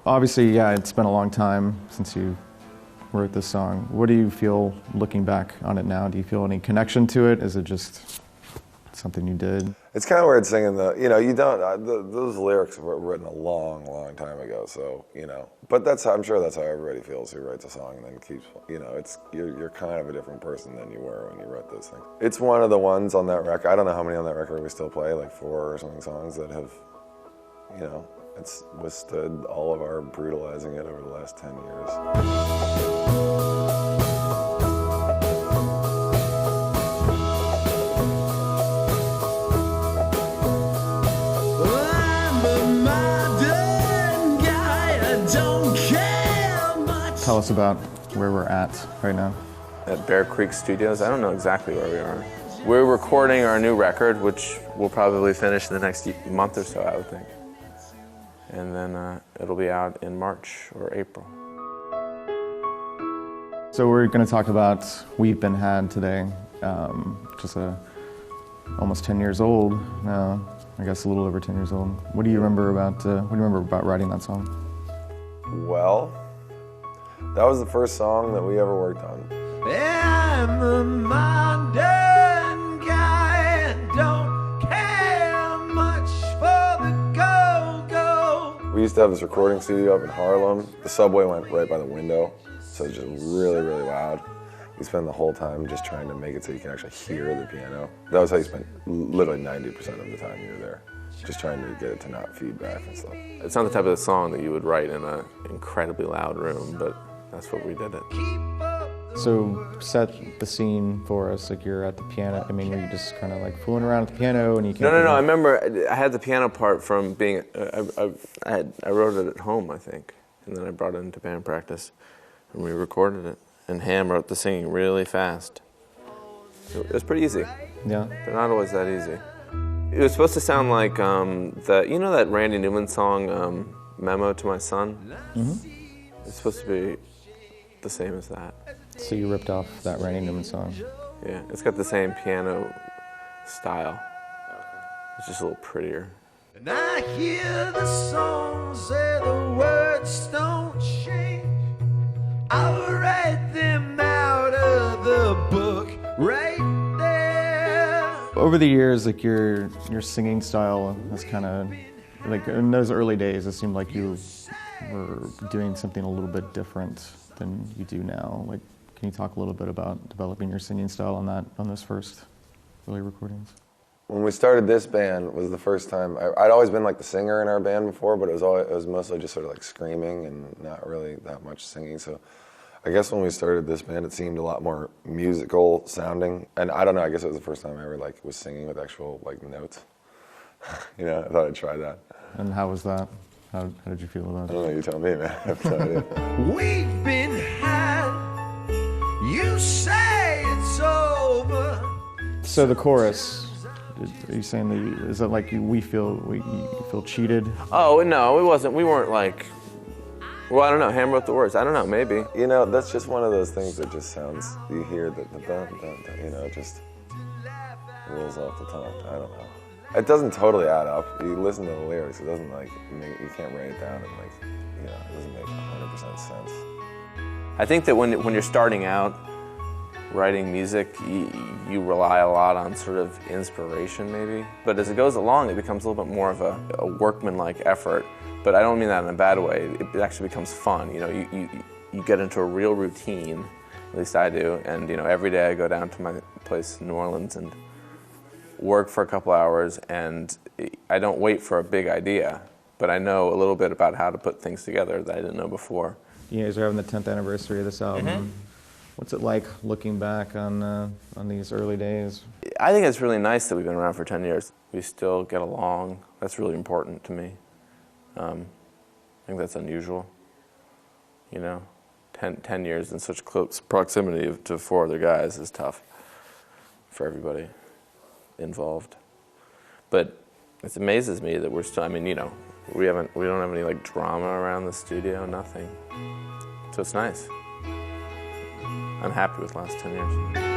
Obviously, yeah, it's been a long time since you wrote this song. What do you feel looking back on it now? Do you feel any connection to it? Is it just something you did? It's kind of weird singing those lyrics were written a long, long time ago. So but I'm sure that's how everybody feels who writes a song and then keeps. You're kind of a different person than you were when you wrote those things. It's one of the ones on that record. I don't know how many on that record we still play, like 4 or something songs that have, it's withstood all of our brutalizing it over the last 10 years. Tell us about where we're at right now. At Bear Creek Studios. I don't know exactly where we are. We're recording our new record, which we'll probably finish in the next month or so, I would think. And then it'll be out in March or April. So we're going to talk about We've Been Had today. Just almost 10 years old now. I guess a little over 10 years old. What do you remember about writing that song? Well, that was the first song that we ever worked on. I'm a modern guy and don't care much for the go-go. We used to have this recording studio up in Harlem. The subway went right by the window, so it's just really, really loud. We spent the whole time just trying to make it so you can actually hear the piano. That was how you spent literally 90% of the time you were there, just trying to get it to not feedback and stuff. It's not the type of song that you would write in an incredibly loud room, but that's what we did it. So set the scene for us, like you're at the piano. I mean, were you just kind of like fooling around at the piano and you can't... No, I remember I had the piano part from being, I wrote it at home, I think, and then I brought it into band practice and we recorded it. And Ham wrote the singing really fast. It was pretty easy. Yeah. They're not always that easy. It was supposed to sound like that Randy Newman song, Memo to My Son? Mm-hmm. It's supposed to be the same as that. So you ripped off that Randy Newman song? Yeah, it's got the same piano style. It's just a little prettier. And I hear the song say the words don't change. I'll write them out of the book right there. Over the years, like your singing style has kind of, like in those early days, it seemed like you were doing something a little bit different than you do now. Like, can you talk a little bit about developing your singing style on those first early recordings? When we started this band was the first time, I'd always been like the singer in our band before, but it was mostly just sort of like screaming and not really that much singing. So I guess when we started this band, it seemed a lot more musical sounding. And I don't know, I guess it was the first time I ever like was singing with actual like notes. I thought I'd try that. And how was that? How did you feel about it? I don't know, you tell me, man. I have no idea. We've been had, you say it's over. So the chorus, are you saying is that like you feel cheated? Oh, no, it wasn't. We weren't like, well, I don't know, Ham wrote the words. I don't know, maybe. That's just one of those things that just sounds, you hear the dun, dun, dun, it just rolls off the tongue. I don't know. It doesn't totally add up. You listen to the lyrics, it doesn't you can't write it down and it doesn't make 100% sense. I think that when you're starting out writing music, you rely a lot on sort of inspiration maybe. But as it goes along, it becomes a little bit more of a workman-like effort. But I don't mean that in a bad way. It actually becomes fun. You get into a real routine, at least I do. And every day I go down to my place in New Orleans and work for a couple hours, and I don't wait for a big idea, but I know a little bit about how to put things together that I didn't know before. You guys are having the 10th anniversary of this album. Mm-hmm. What's it like looking back on these early days? I think it's really nice that we've been around for 10 years. We still get along. That's really important to me. I think that's unusual. 10 years in such close proximity to 4 other guys is tough for everybody involved. But it amazes me that we're still, we don't have any like drama around the studio, nothing. So it's nice. I'm happy with the last 10 years.